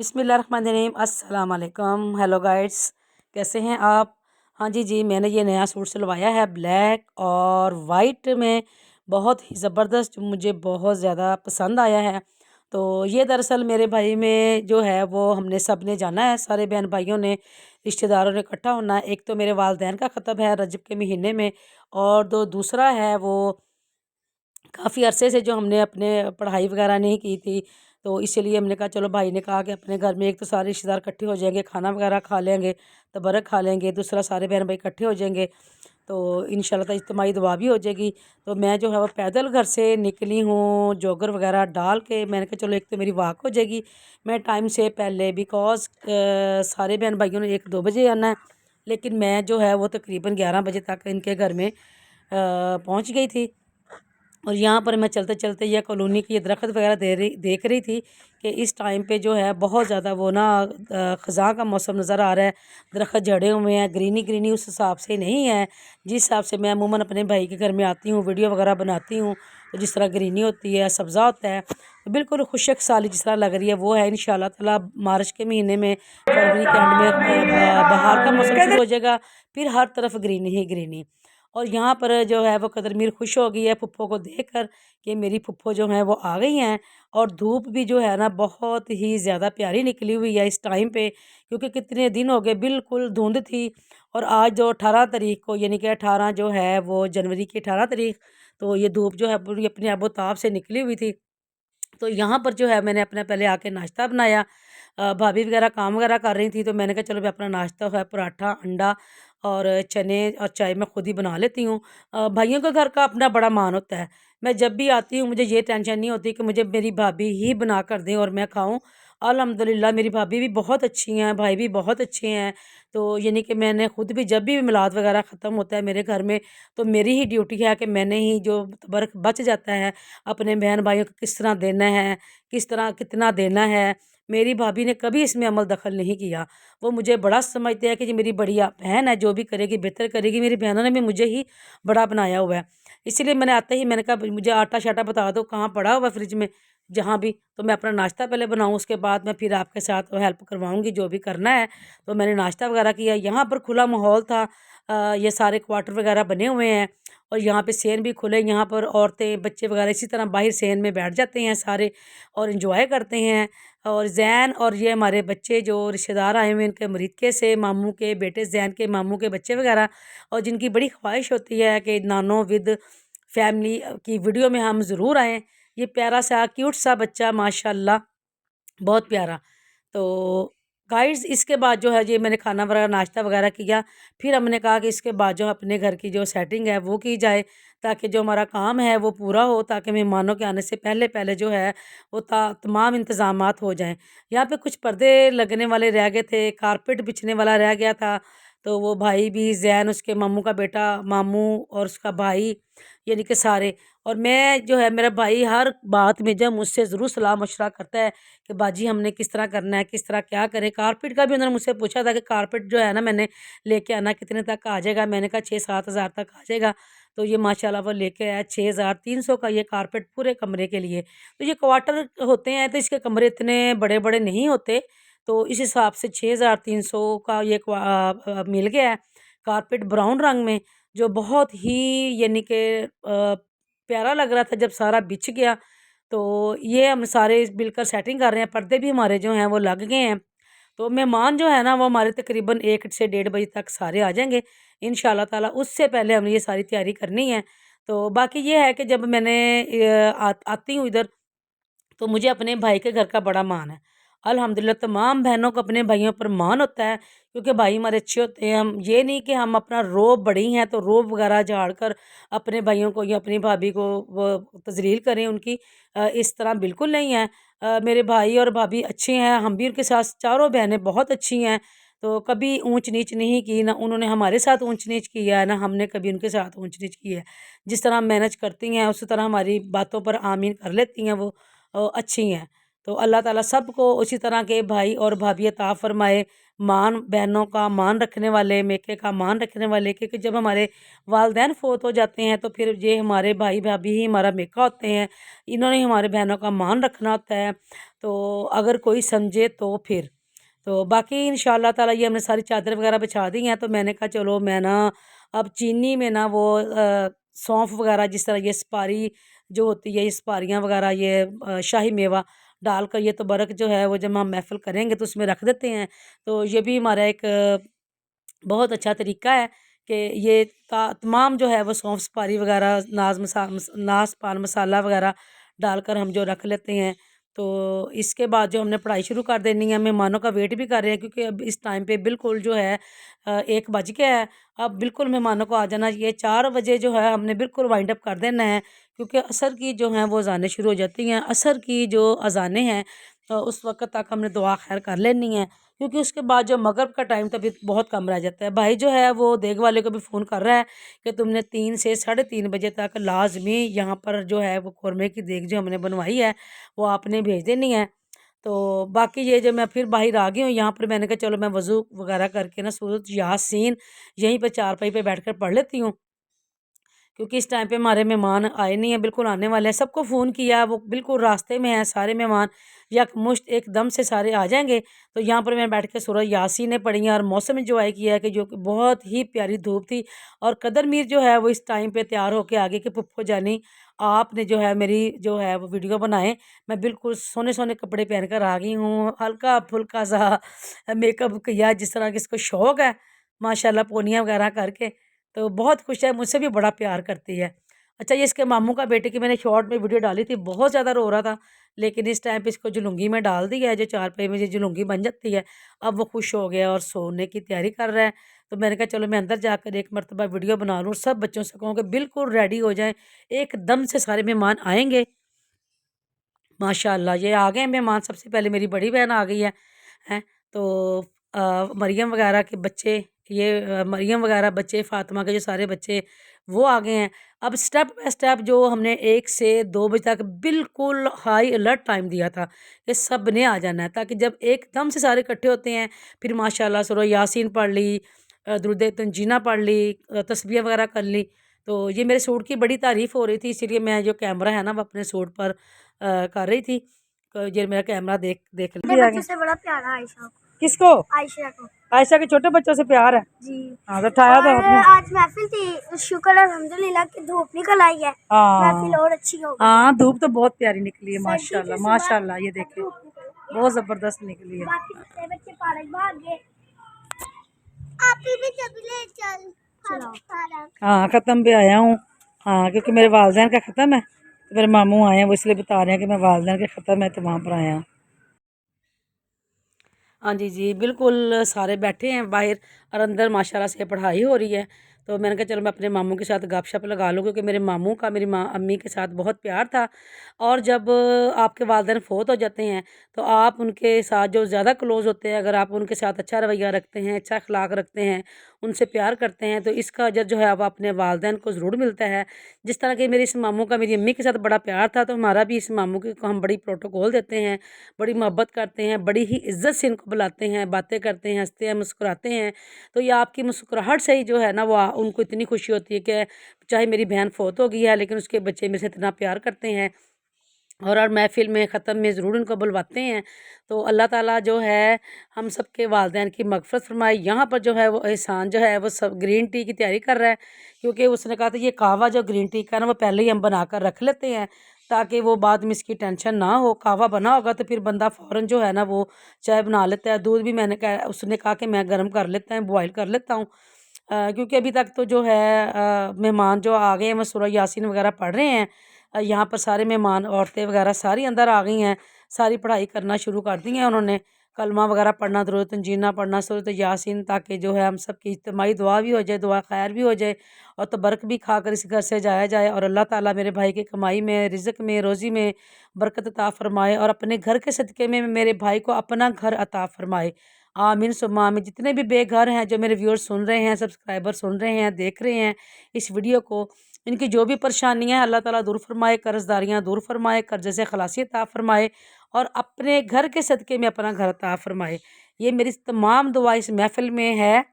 बिस्मिल्लाहिर्रहमानिर्रहीम अस्सलाम वालेकुम। हेलो गाइड्स, कैसे हैं आप? हाँ जी, मैंने ये नया सूट सिलवाया है ब्लैक और वाइट में, बहुत ही ज़बरदस्त, मुझे बहुत ज़्यादा पसंद आया है। तो ये दरअसल मेरे भाई में जो है वो हमने सब ने जाना है, सारे बहन भाइयों ने, रिश्तेदारों ने इकट्ठा होना है। एक तो मेरे वालदैन का ख़त्म है रजब के महीने में, और दूसरा है वो काफ़ी अरसे से जो हमने अपने पढ़ाई वगैरह नहीं की थी, तो इसीलिए हमने कहा चलो, भाई ने कहा कि अपने घर में एक तो सारे रिश्तेदार इकट्ठे हो जाएंगे, खाना वगैरह खा लेंगे, तबरक खा लेंगे, दूसरा सारे बहन भाई इकट्ठे हो जाएंगे, तो इंशाल्लाह ताला इज्तिमाई दुआ भी हो जाएगी। तो मैं जो है वो पैदल घर से निकली हूँ, जोगर वगैरह डाल के। मैंने कहा चलो, एक तो मेरी वॉक हो जाएगी, मैं टाइम से पहले, बिकॉज़ सारे बहन भाइयों ने 1-2 बजे आना है, लेकिन मैं जो है वो तकरीबन 11 बजे तक इनके घर में पहुँच गई थी। और यहाँ पर मैं चलते चलते यह कॉलोनी की ये दरख्त वगैरह देख रही थी कि इस टाइम पे जो है बहुत ज़्यादा वो ना ख़ज़ां का मौसम नज़र आ रहा है, दरख्त झड़े हुए हैं, ग्रीनी ग्रीनी उस हिसाब से नहीं है जिस हिसाब से मैं अमूमन अपने भाई के घर में आती हूँ, वीडियो वगैरह बनाती हूँ, तो जिस तरह ग्रीनी होती है, सब्ज़ा होता है, तो बिल्कुल खुशक साली जिस तरह लग रही है वो है। इंशाल्लाह ताला मार्च के महीने में, फरवरी के एंड में बाहर का मौसम शुरू हो जाएगा, फिर हर तरफ ग्रीनी ही ग्रीनी। और यहाँ पर जो है वो कदरमीर खुश हो गई है फुप्पो को देख कर कि मेरी फुप्पो जो हैं वो आ गई हैं। और धूप भी जो है ना बहुत ही ज़्यादा प्यारी निकली हुई है इस टाइम पे, क्योंकि कितने दिन हो गए बिल्कुल धुंध थी। और आज जो 18 तारीख को, यानी कि 18 जो है वो जनवरी की 18 तारीख, तो ये धूप जो है पूरी अपने आबोताब से निकली हुई थी। तो यहाँ पर जो है मैंने अपना पहले आके नाश्ता बनाया। भाभी वगैरह काम वगैरह कर रही थी, तो मैंने कहा चलो मैं अपना नाश्ता है पराठा, अंडा और चने और चाय मैं खुद ही बना लेती हूँ। भाइयों के घर का अपना बड़ा मान होता है। मैं जब भी आती हूँ मुझे ये टेंशन नहीं होती कि मुझे मेरी भाभी ही बना कर दें और मैं खाऊँ। अल्हम्दुलिल्लाह मेरी भाभी भी बहुत अच्छी हैं, भाई भी बहुत अच्छे हैं। तो यानी कि मैंने खुद भी, जब भी मिलाद वगैरह ख़त्म होता है मेरे घर में, तो मेरी ही ड्यूटी है कि मैंने ही जो बर्क बच जाता है अपने बहन भाइयों को किस तरह देना है, किस तरह कितना देना है। मेरी भाभी ने कभी इसमें अमल दखल नहीं किया। वो मुझे बड़ा समझते हैं कि ये मेरी बड़ी बहन है, जो भी करेगी बेहतर करेगी। मेरी बहनों ने भी मुझे ही बड़ा बनाया हुआ है। इसीलिए मैंने आते ही मैंने कहा मुझे आटा शाटा बता दो कहाँ पड़ा हुआ फ्रिज में, जहाँ भी, तो मैं अपना नाश्ता पहले बनाऊँ, उसके बाद मैं फिर आपके साथ हेल्प करवाऊँगी जो भी करना है। तो मैंने नाश्ता वगैरह किया। यहाँ पर खुला माहौल था, ये सारे क्वार्टर वगैरह बने हुए हैं, और यहाँ पे सेन भी खुले। यहाँ पर औरतें बच्चे वगैरह इसी तरह बाहर सेन में बैठ जाते हैं सारे, और इन्जॉय करते हैं। और जैन और ये हमारे बच्चे जो रिश्तेदार आए हुए हैं इनके मरीदके से, मामू के बेटे, जैन के मामू के बच्चे वगैरह, और जिनकी बड़ी ख्वाहिश होती है कि नानो विद फैमिली की वीडियो में हम ज़रूर आएँ। ये प्यारा सा क्यूट सा बच्चा माशाल्लाह, बहुत प्यारा। तो गाइस, इसके बाद जो है ये मैंने खाना वगैरह नाश्ता वगैरह किया। फिर हमने कहा कि इसके बाद जो अपने घर की जो सेटिंग है वो की जाए, ताकि जो हमारा काम है वो पूरा हो, ताकि मेहमानों के आने से पहले पहले जो है वो तमाम इंतज़ामात हो जाएँ। यहाँ पे कुछ पर्दे लगने वाले रह गए थे, कारपेट बिछने वाला रह गया था। तो वो भाई भी, ज़ैन उसके मामू का बेटा, मामू और उसका भाई, यानी कि सारे, और मैं जो है, मेरा भाई हर बात में जब मुझसे ज़रूर सलाह मशवरा करता है कि बाजी हमने किस तरह करना है, किस तरह क्या करें। कारपेट का भी उन्होंने मुझसे पूछा था कि कारपेट जो है ना मैंने लेके आना कितने तक आ जाएगा। मैंने कहा 6-7 हज़ार तक आ जाएगा। तो ये माशाल्लाह वो लेके आया 6,300 का ये कारपेट पूरे कमरे के लिए। तो ये क्वार्टर होते हैं तो इसके कमरे इतने बड़े बड़े नहीं होते, तो इस हिसाब से 6,300 का ये मिल गया है कारपेट ब्राउन रंग में, जो बहुत ही, यानी कि प्यारा लग रहा था जब सारा बिछ गया। तो ये हम सारे मिलकर सेटिंग कर रहे हैं। पर्दे भी हमारे जो हैं वो लग गए हैं। तो मेहमान जो है ना वो हमारे तकरीबन 1 से 1:30 बजे तक सारे आ जाएँगे इंशाल्लाह ताला। उससे पहले हमने ये सारी तैयारी करनी है। तो बाकी ये है कि जब मैंने आती हूँ इधर, तो मुझे अपने भाई के घर का बड़ा मान है। अल्हम्दुलिल्लाह तमाम बहनों को अपने भाइयों पर मान होता है, क्योंकि भाई हमारे अच्छे होते हैं। हम ये नहीं कि हम अपना रोब बड़ी हैं तो रोब वगैरह झाड़ कर अपने भाइयों को या अपनी भाभी को वो तज़लील करें उनकी, इस तरह बिल्कुल नहीं है। मेरे भाई और भाभी अच्छे हैं, हम भी उनके साथ, चारों बहनें बहुत अच्छी हैं। तो कभी ऊंच नीच नहीं की, ना उन्होंने हमारे साथ ऊंच नीच किया है, ना हमने कभी उनके साथ ऊंच नीच की है। जिस तरह हम मैनेज करती हैं उसी तरह हमारी बातों पर आमीन कर लेती हैं वो, अच्छी हैं। तो अल्लाह ताला सबको उसी तरह के भाई और भाभी अता फरमाए, मान बहनों का मान रखने वाले, मेके का मान रखने वाले, क्योंकि जब हमारे वालदैन फ़ौत हो जाते हैं तो फिर ये हमारे भाई भाभी ही हमारा मेका होते हैं, इन्होंने ही हमारे बहनों का मान रखना होता है। तो अगर कोई समझे तो फिर तो बाकी इंशाल्लाह ताला ये हमने सारी चादर वगैरह बिछा दी हैं। तो मैंने कहा चलो मैं ना अब चीनी में ना वो सौंफ वगैरह, जिस तरह ये सुपारी जो होती है, ये सुपारियाँ वगैरह, ये शाही मेवा डालकर ये तबरक जो है वो जब हम महफ़िल करेंगे तो उसमें रख देते हैं। तो ये भी हमारा एक बहुत अच्छा तरीका है कि ये तमाम जो है वो सौंफ सुपारी वगैरह नाज पान मसाला वगैरह डालकर हम जो रख लेते हैं। तो इसके बाद जो हमने पढ़ाई शुरू कर देनी है, मेहमानों का वेट भी कर रहे हैं क्योंकि अब इस टाइम पे बिल्कुल जो है 1 बज गया है। अब बिल्कुल मेहमानों को आ जाना चाहिए, 4 बजे जो है हमने बिल्कुल वाइंड अप कर देना है, क्योंकि असर की जो हैं वो अज़ानें शुरू हो जाती हैं। असर की जो अज़ानें हैं उस वक़्त तक हमने दुआ खैर कर लेनी है, क्योंकि उसके बाद जो मगरिब का टाइम तभी बहुत कम रह जाता है। भाई जो है वो देग वाले को भी फ़ोन कर रहा है कि तुमने 3 से साढ़े 3 बजे तक लाज़मी यहाँ पर जो है वो क़ोरमे की देग जो हमने बनवाई है वो आपने भेज देनी है। तो बाकी ये जो मैं फिर बाहर आ गई हूँ, यहाँ पर मैंने कहा चलो मैं वज़ू वगैरह करके ना सूरत यासीन यहीं पे चारपाई पे बैठकर पढ़ लेती हूँ, क्योंकि इस टाइम पे हमारे मेहमान आए नहीं हैं, बिल्कुल आने वाले हैं। सबको फ़ोन किया, वो बिल्कुल रास्ते में हैं सारे मेहमान, यकमुश्त एकदम से सारे आ जाएँगे। तो यहाँ पर मैं बैठ के सूरह यासीन पढ़ी है और मौसम एन्जॉय किया है कि जो कि बहुत ही प्यारी धूप थी। और कदर मीर जो है वो इस टाइम पे तैयार होके आ गई कि पुप्पो जानी आपने जो है मेरी जो है वो वीडियो बनाए। मैं बिल्कुल सोने-सोने कपड़े पहन कर आ गई हूँ, हल्का-फुल्का सा मेकअप किया जिस तरह की इसको शौक है, माशाल्लाह पोनियाँ वगैरह करके। तो बहुत खुश है, मुझसे भी बड़ा प्यार करती है। अच्छा, ये इसके मामू का बेटे की मैंने शॉर्ट में वीडियो डाली थी, बहुत ज़्यादा रो रहा था, लेकिन इस टाइम पे इसको जुलूंगी में डाल दिया है, जो चारपाई में जो जुलूंगी बन जाती है। अब वो खुश हो गया और सोने की तैयारी कर रहा है। तो मैंने कहा चलो मैं अंदर जाकर एक मरतबा वीडियो बना लूँ, सब बच्चों से कहूँ कि बिल्कुल रेडी हो जाएँ, एकदम से सारे मेहमान आएँगे। माशाल्लाह ये आ गए मेहमान, सबसे पहले मेरी बड़ी बहन आ गई है, हैं? तो मरियम वगैरह के बच्चे, ये मरियम वगैरह बच्चे, फ़ातिमा के जो सारे बच्चे वो आ गए हैं। अब स्टेप बाय स्टेप जो हमने 1 से 2 बजे तक बिल्कुल हाई अलर्ट टाइम दिया था कि सब ने आ जाना है, ताकि जब एकदम से सारे इकट्ठे होते हैं फिर माशाल्लाह सूरह यासीन पढ़ ली, दुरूद तंजीना पढ़ ली, तस्बीह वगैरह कर ली। तो ये मेरे सूट की बड़ी तारीफ़ हो रही थी, इसीलिए मैं जो कैमरा है ना वो अपने सूट पर कर रही थी। तो ये मेरा कैमरा देख देख लिया बच्चों से बड़ा प्यार है आयशा को। किसको? आयशा को आयशा के छोटे बच्चों से प्यार है जी। हाँ, तो उठाया और तो आपने। आज महफिल थी, शुक्र अल्हम्दुलिल्लाह कि धूप निकल आई है, महफिल हाँ और अच्छी हो गई। हाँ, धूप तो बहुत प्यारी निकली है सर्दी माशाल्लाह से सुबह माशाल्लाह, ये देखिए धूप निकल आई। बहुत ज़बरदस्त निकली है। बाकी सारे बच्चे पार्क भाग गए। आप भी चले चल पार्क। हाँ, ख़त्म पे आया हूँ। हाँ, क्योंकि मेरे वालदैन का ख़त्म है, तो मेरे मामू आए हैं, वो इसलिए बता रहे हैं कि मैं वालदैन के ख़त्म है तो वहाँ पर आया हूँ। हाँ जी, जी, बिल्कुल सारे बैठे हैं बाहर और अंदर माशाल्लाह से पढ़ाई हो रही है। तो मैंने कहा चलो मैं अपने मामू के साथ गपशप लगा लूँ, क्योंकि मेरे मामू का मेरी माँ अम्मी के साथ बहुत प्यार था। और जब आपके वालिदैन फ़ौत हो जाते हैं तो आप उनके साथ जो ज़्यादा क्लोज़ होते हैं, अगर आप उनके साथ अच्छा रवैया रखते हैं, अच्छा अखलाक रखते हैं, उनसे प्यार करते हैं, तो इसका अजर जो है वो अपने वालिदैन को ज़रूर मिलता है। जिस तरह कि मेरे इस मामू का मेरी अम्मी के साथ बड़ा प्यार था, तो हमारा भी इस मामू की को हम बड़ी प्रोटोकॉल देते हैं, बड़ी मोहब्बत करते हैं, बड़ी ही इज़्ज़त से इनको बुलाते हैं, बातें करते हैं, हँसते हैं, मुस्कुराते हैं। तो ये आपकी मुस्कुराहट से ही जो है ना वो उनको इतनी खुशी होती है कि चाहे मेरी बहन फ़ौत हो गई है लेकिन उसके बच्चे मेरे से इतना प्यार करते हैं, और महफ़िल में ख़त्म में ज़रूर इनको बुलवाते हैं। तो अल्लाह ताला जो है हम सब के वालिदैन की मग़फ़िरत फ़रमाए। यहाँ पर जो है वो एहसान जो है वो सब ग्रीन टी की तैयारी कर रहा है, क्योंकि उसने कहा था ये कहवा जो ग्रीन टी का ना वो पहले ही हम बना कर रख लेते हैं, ताकि वो बाद में इसकी टेंशन ना हो। कहवा बना होगा तो फिर बंदा फ़ौरन जो है ना वो चाय बना लेता है। दूध भी मैंने कहा, उसने कहा कि मैं गर्म कर लेता हूँ, बॉयल कर लेता हूँ। क्योंकि अभी तक तो जो है मेहमान जो आ गए हैं वो सूरह यासीन वगैरह पढ़ रहे हैं। यहाँ पर सारे मेहमान औरतें वगैरह सारी अंदर आ गई हैं, सारी पढ़ाई करना शुरू कर दी हैं उन्होंने। कलमा वगैरह पढ़ना, दुरूद तंजीना पढ़ना, सूरत यासीन, ताकि जो है हम सब की इज्तिमाई दुआ भी हो जाए, दुआ खैर भी हो जाए और तबरक भी खाकर इस घर से जाया जाए। और अल्लाह ताला मेरे भाई की कमाई में, रिज़्क में, रोज़ी में बरकत अता फ़रमाए और अपने घर के सदक़े में मेरे भाई को अपना घर अता फ़रमाए। आमीन सुम्मा आमीन। जितने भी बेघर हैं, जो मेरे व्यूअर्स सुन रहे हैं, सब्सक्राइबर सुन रहे हैं, देख रहे हैं इस वीडियो को, इनकी जो भी परेशानियाँ हैं अल्लाह ताला दूर फरमाए, कर्ज़दारियाँ दूर फरमाए, कर्ज़े से खलासी अता फरमाए और अपने घर के सदक़े में अपना घर अता फ़रमाए। ये मेरी तमाम दुआ इस महफ़िल में है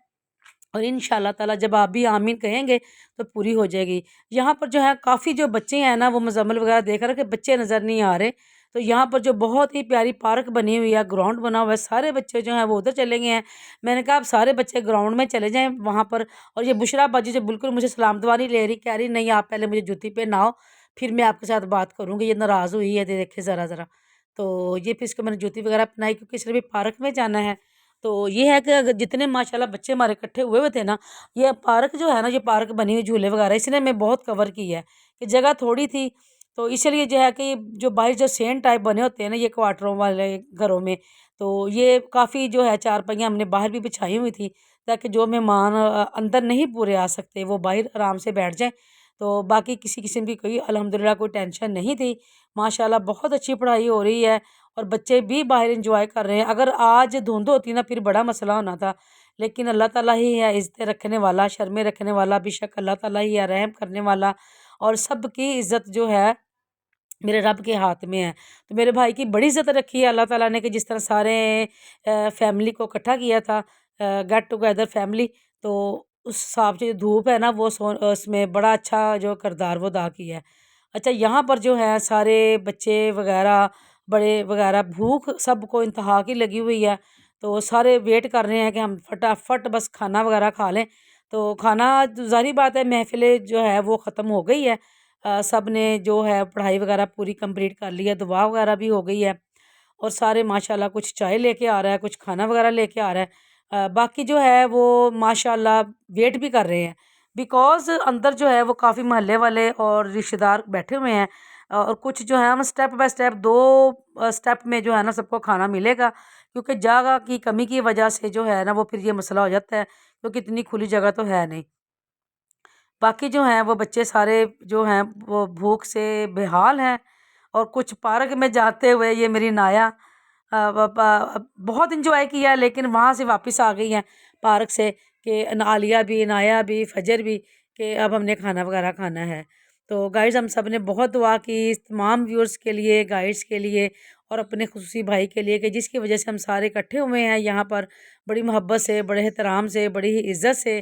और इंशाअल्लाह ताला जब आप भी आमीन कहेंगे तो पूरी हो जाएगी। यहाँ पर जो है काफ़ी जो बच्चे हैं ना वो मुज़म्मिल वगैरह देख रहे हैं कि बच्चे नज़र नहीं आ रहे। तो यहाँ पर जो बहुत ही प्यारी पार्क बनी हुई है, ग्राउंड बना हुआ है, सारे बच्चे जो हैं वो उधर चले गए हैं। मैंने कहा आप सारे बच्चे ग्राउंड में चले जाएँ वहाँ पर। और ये बुशरा बाजी जो बिल्कुल मुझे सलाम दुआ नहीं ले रही, कह रही नहीं आप पहले मुझे जूती पहनाओ फिर मैं आपके साथ बात करूँगी। ये नाराज़ हुई है, देखे ज़रा। तो ये फिर इसको मैंने जूती वगैरह पहनाई क्योंकि इसने भी पार्क में जाना है। तो ये है कि अगर जितने माशाल्लाह बच्चे हमारे इकट्ठे हुए थे ना, ये पार्क जो है ना, ये पार्क बनी हुई झूले वगैरह इसने मैं बहुत कवर की है कि जगह थोड़ी थी। तो इसलिए जो है कि जो बाहर जो सेंट टाइप बने होते हैं ना ये क्वार्टरों वाले घरों में, तो ये काफ़ी जो है चारपाइयाँ हमने बाहर भी बिछाई हुई थी ताकि जो मेहमान अंदर नहीं पूरे आ सकते वो बाहर आराम से बैठ जाएँ। तो बाकी किसी किस्म की कोई अल्हम्दुलिल्लाह कोई टेंशन नहीं थी। माशाल्लाह बहुत अच्छी पढ़ाई हो रही है और बच्चे भी बाहर एंजॉय कर रहे हैं। अगर आज धुंध होती ना फिर बड़ा मसला होना था, लेकिन अल्लाह ताला ही है इज़्ज़तें रखने वाला, शर्में रखने वाला, बेशक अल्लाह ताला ही है रहम करने वाला। और सबकी इज़्ज़त जो है मेरे रब के हाथ में है। तो मेरे भाई की बड़ी इज़्ज़त रखी है अल्लाह ताला ने कि जिस तरह सारे फैमिली को इकट्ठा किया था, गेट टुगेदर फैमिली। तो उस हिसाब से जो धूप है ना वो उसमें बड़ा अच्छा जो किरदार वो अदा किया है। अच्छा यहाँ पर जो है सारे बच्चे वगैरह बड़े वगैरह भूख सबको इंतहा की लगी हुई है। तो सारे वेट कर रहे हैं कि हम फटाफट बस खाना वगैरह खा लें। तो खाना ज़ाहिर बात है महफ़िल जो है वो ख़त्म हो गई है। सब ने जो है पढ़ाई वगैरह पूरी कंप्लीट कर ली है, दुआ वगैरह भी हो गई है और सारे माशाल्लाह कुछ चाय लेके आ रहा है, कुछ खाना वगैरह लेके आ रहा है। बाकी जो है वो माशाल्लाह वेट भी कर रहे हैं बिकॉज़ अंदर जो है वो काफ़ी मोहल्ले वाले और रिश्तेदार बैठे हुए हैं। और कुछ जो है हम स्टेप बाय स्टेप 2 स्टेप में जो है ना सबको खाना मिलेगा क्योंकि जगह की कमी की वजह से जो है ना वो फिर ये मसला हो जाता है क्योंकि इतनी खुली जगह तो है नहीं। बाकी जो हैं वो बच्चे सारे जो हैं वो भूख से बेहाल हैं। और कुछ पार्क में जाते हुए ये मेरी नाया बहुत इंजॉय किया लेकिन वहाँ से वापस आ गई हैं पार्क से कि आलिया भी, नाया भी, फजर भी, कि अब हमने खाना वगैरह खाना है। तो गाइस हम सब ने बहुत दुआ की इस तमाम व्यूअर्स के लिए, गाइड्स के लिए और अपने खुसूसी भाई के लिए कि जिसकी वजह से हम सारे इकट्ठे हुए हैं यहाँ पर बड़ी मोहब्बत से, बड़े एहतराम से, बड़ी ही इज़्ज़त से।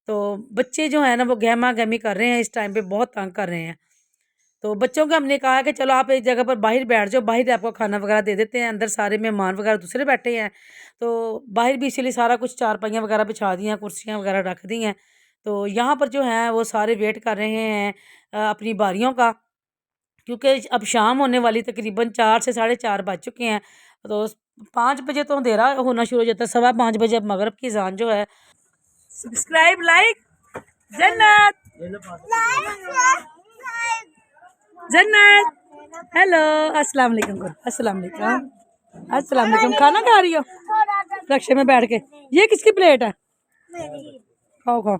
तो बच्चे जो हैं ना वो गहमा-गहमी कर रहे हैं, इस टाइम पे बहुत तंग कर रहे हैं। तो बच्चों को हमने कहा कि चलो आप एक जगह पर बाहर बैठ जाओ, बाहर आपको खाना वगैरह दे देते हैं, अंदर सारे मेहमान वगैरह दूसरे बैठे हैं। तो बाहर भी इसीलिए सारा कुछ चारपाइयाँ वगैरह बिछा दी हैं, कुर्सियाँ वगैरह रख दी हैं। तो यहाँ पर जो हैं वो सारे वेट कर रहे हैं अपनी बारियों का क्योंकि अब शाम होने वाली तकरीबन 4 से साढ़े 4 बज चुके हैं। तो 5 बजे तो अंधेरा होना शुरू हो जाता है, सवा 5 बजे अब मगरिब की अज़ान जो है। सब्सक्राइब, लाइक, जन्नत जन्नत हेलो अस्सलाम वालेकुम करो, अस्सलाम वालेकुम, अस्सलाम वालेकुम। खाना खा रही हो रक्शे में बैठ के? ये किसकी प्लेट है? खाओ खाओ।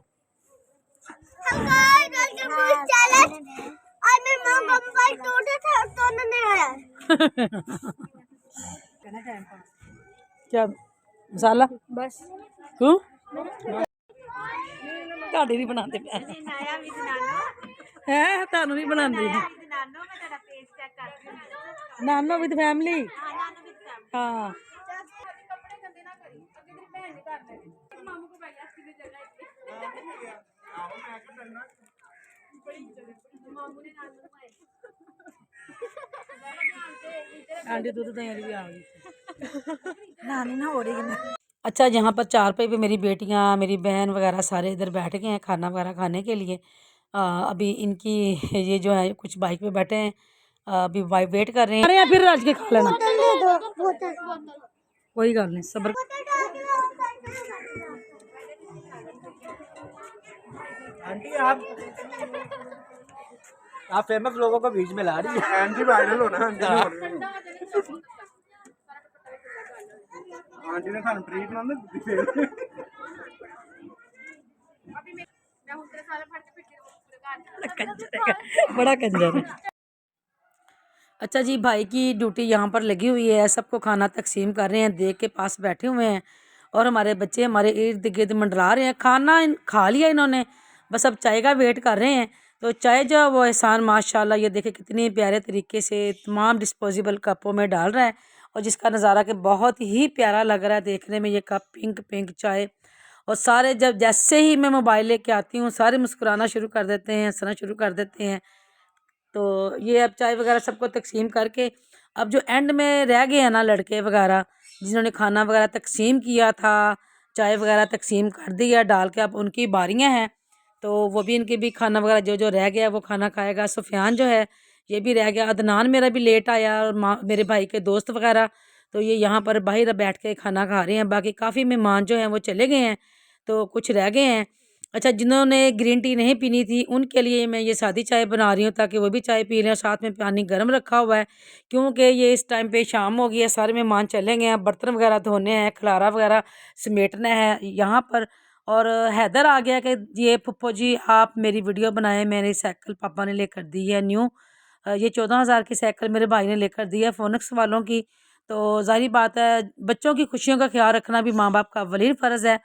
क्या मसाला बस क्यों ਤੁਹਾਡੇ ਨਹੀਂ ਬਣਾਉਂਦੇ ਪਿਆ ਹੈ ਤੁਹਾਨੂੰ ਨਹੀਂ ਬਣਾਉਂਦੀ ਨਾਨੋ ਵਿਦ ਫੈਮਿਲੀ ਹਾਂ आंटी दूध दही भी आ गई नानी ना हो रही है। अच्छा यहाँ पर चार पे भी मेरी बेटियाँ, मेरी बहन वगैरह सारे इधर बैठ गए हैं खाना वगैरह खाने के लिए। अभी इनकी ये जो है कुछ बाइक पे बैठे हैं, अभी वाइफ वेट कर रहे हैं। अरे फिर राज के खा लेना कोई गल नहीं सबर। आंटी आप फेमस लोगों को बीच में ला रही है। आंटी वायरल होना आंटी ने खान ट्रीट ना बड़ा कंजर है। अच्छा जी भाई की ड्यूटी यहाँ पर लगी हुई है, सबको खाना तकसीम कर रहे हैं, देख के पास बैठे हुए हैं और हमारे बच्चे हमारे इर्द गिर्द मंडरा रहे हैं। खाना खा लिया इन्होंने, बस अब चाय का वेट कर रहे हैं। तो चाय जो है वो एहसान माशाल्लाह ये देखे कितने प्यारे तरीके से तमाम डिस्पोजेबल कपों में डाल रहा है, और जिसका नज़ारा कि बहुत ही प्यारा लग रहा है देखने में। ये कप पिंक पिंक चाय, और सारे जब जैसे ही मैं मोबाइल लेके आती हूँ सारे मुस्कुराना शुरू कर देते हैं, हंसना शुरू कर देते हैं। तो ये अब चाय वगैरह सबको तकसीम करके, अब जो एंड में रह गए हैं ना लड़के वगैरह जिन्होंने खाना वगैरह तकसीम किया था, चाय वगैरह तकसीम कर दिया डाल के, अब उनकी बारियां हैं। तो वो भी इनके भी खाना वगैरह जो जो रह गया वो खाना खाएगा। सुफियान जो है ये भी रह गया, अदनान मेरा भी लेट आया, और मेरे भाई के दोस्त वगैरह, तो ये यहाँ पर बाहर बैठ के खाना खा रहे हैं। बाकी काफ़ी मेहमान जो हैं वो चले गए हैं, तो कुछ रह गए हैं। अच्छा, जिन्होंने ग्रीन टी नहीं पीनी थी उनके लिए मैं ये सादी चाय बना रही हूँ ताकि वो भी चाय पी लें। साथ में पानी गर्म रखा हुआ है क्योंकि ये इस टाइम पे शाम हो गई है, सारे मेहमान चले गए हैं, बर्तन वगैरह धोने हैं, खलारा वगैरह समेटना है यहाँ पर। और हैदर आ गया कि ये पप्पो जी आप मेरी वीडियो बनाएं, मेरी साइकिल पापा ने लेकर दी है न्यू। ये 14,000 की साइकिल मेरे भाई ने लेकर दी है फोनिक्स वालों की। तो ज़ाहिर बात है बच्चों की खुशियों का ख्याल रखना भी माँ बाप का अव्वलीन फ़र्ज़ है।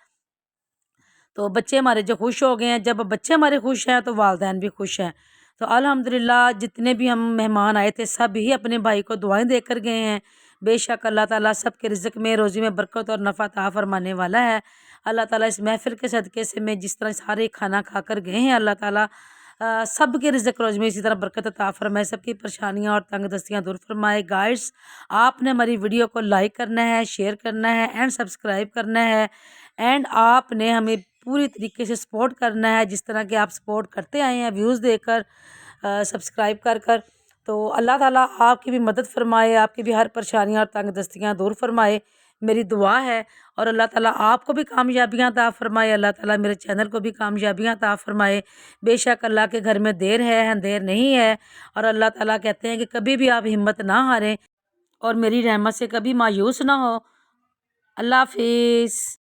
तो बच्चे हमारे जो खुश हो गए हैं, जब बच्चे हमारे खुश हैं तो वालिदैन भी खुश हैं। तो अल्हम्दुलिल्लाह जितने भी हम मेहमान आए थे सब ही अपने भाई को दुआएं देकर गए हैं। बेशक अल्लाह ताला सब के रिज़्क़ में रोज़ी में बरकत और नफ़ा अता फरमाने वाला है। अल्लाह ताला इस महफ़िल के सदक़े से मैं जिस तरह सारे खाना खाकर गए हैं, अल्लाह ताला सब के रिज़्क़ रोज़ी में इसी तरह बरकत अता फरमाए, सबकी परेशानियाँ और तंगदस्तियाँ दूर फरमाए। गाइस, आपने हमारी वीडियो को लाइक करना है, शेयर करना है एंड सब्सक्राइब करना है, एंड आपने हमें पूरी तरीके से सपोर्ट करना है जिस तरह के आप सपोर्ट करते आए हैं व्यूज़ देकर, सब्सक्राइब कर कर। तो अल्लाह ताला आपकी भी मदद फरमाए, आपकी भी हर परेशानियाँ और तंगदस्तियाँ दूर फरमाए, मेरी दुआ है। और अल्लाह ताला आपको भी कामयाबियाँ अता फरमाए, अल्लाह ताला मेरे चैनल को भी कामयाबियाँ अता फरमाए। बेशक अल्लाह के घर में देर है अंधेर नहीं है, और अल्लाह ताला कहते हैं कि कभी भी आप हिम्मत ना हारें और मेरी रहमत से कभी मायूस ना हो। अल्लाह हाफिज़।